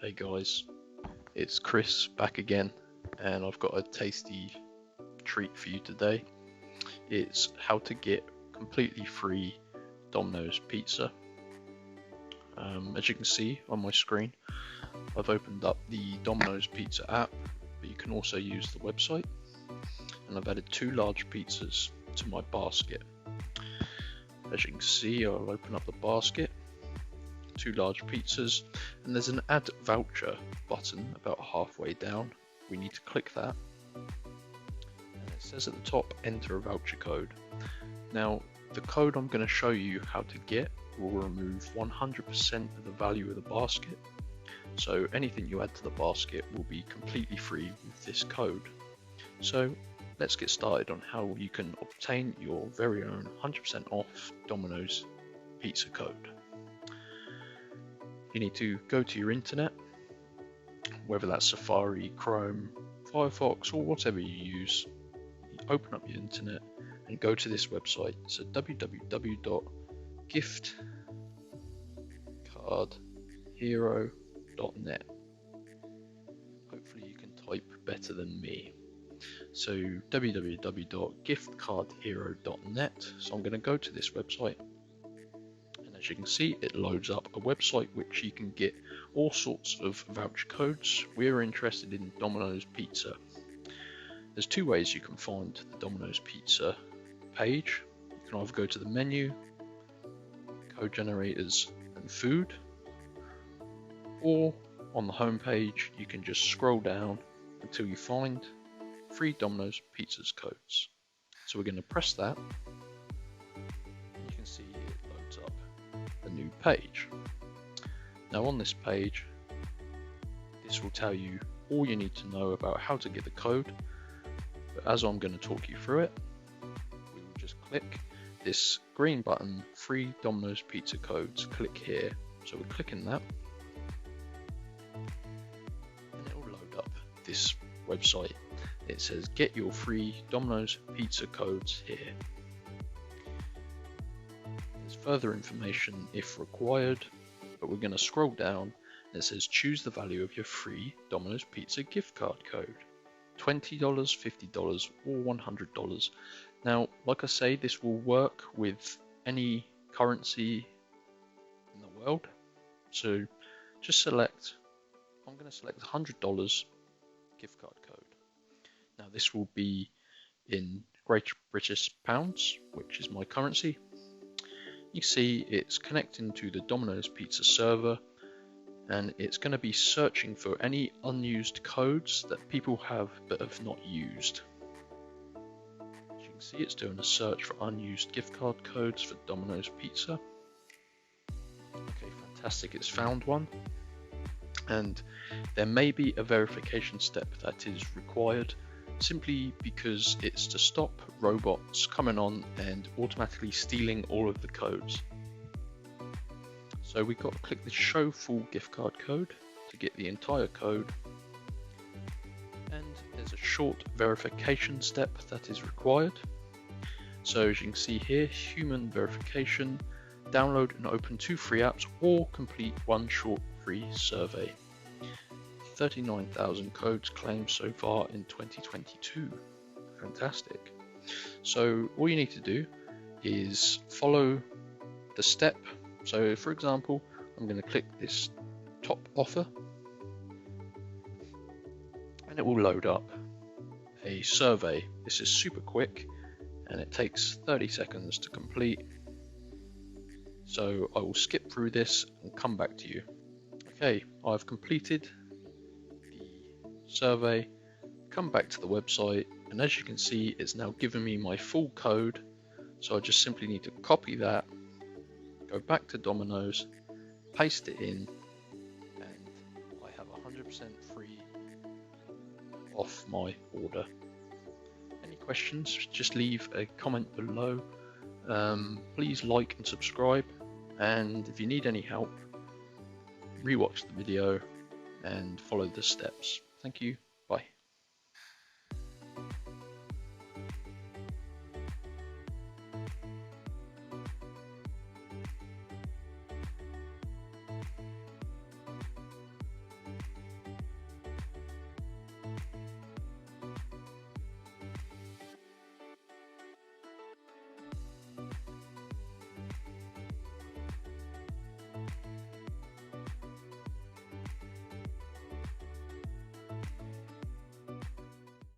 Hey guys, it's Chris back again, and I've got a tasty treat for you today. It's how to get completely free Domino's pizza. As you can see on my screen, I've opened up the Domino's pizza app, but you can also use the website, and I've added 2 large pizzas to my basket. As you can see, I'll open up the basket, 2 large pizzas, and there's an add voucher button about halfway down. We need to click that, and it says at the top, enter a voucher code. Now the code I'm going to show you how to get will remove 100% of the value of the basket, so anything you add to the basket will be completely free with this code. So let's get started on how you can obtain your very own 100% off Domino's pizza code. You need to go to your internet, whether that's Safari, Chrome, Firefox, or whatever you use. You open up your internet and go to this website. So www.giftcardhero.net. Hopefully you can type better than me. So www.giftcardhero.net. So I'm going to go to this website. As you can see, it loads up a website which you can get all sorts of voucher codes. We're interested in Domino's Pizza. There's 2 ways you can find the Domino's Pizza page. You can either go to the menu, code generators and food, or on the home page you can just scroll down until you find free Domino's Pizza's codes. So we're going to press that. You can see it loads up a new page. Now on this page, this will tell you all you need to know about how to get the code, but as I'm going to talk you through it, we will just click this green button, free Domino's pizza codes. Click here. So we're clicking that, and it will load up this website. It says get your free Domino's pizza codes here. Further information if required, but we're going to scroll down and it says choose the value of your free Domino's Pizza gift card code, $20, $50 or $100. Now like I say, this will work with any currency in the world, so just select, I'm going to select $100 gift card code. Now this will be in Great British Pounds, which is my currency. You see it's connecting to the Domino's Pizza server, and it's going to be searching for any unused codes that people have but have not used. As you can see, it's doing a search for unused gift card codes for Domino's Pizza. Okay, fantastic, it's found one. And there may be a verification step that is required, simply because it's to stop robots coming on and automatically stealing all of the codes. So we've got to click the show full gift card code to get the entire code, and there's a short verification step that is required. So as you can see here, human verification, download and open 2 free apps or complete 1 short free survey. 39,000 codes claimed so far in 2022. Fantastic. So all you need to do is follow the step. So for example, I'm going to click this top offer, and it will load up a survey. This is super quick and it takes 30 seconds to complete. So I will skip through this and come back to you. Okay, I've completed survey, come back to the website, and as you can see, it's now given me my full code. So I just simply need to copy that, go back to Domino's, paste it in, and I have 100% free off my order. Any questions, just leave a comment below. Please like and subscribe, and if you need any help, rewatch the video and follow the steps. Thank you.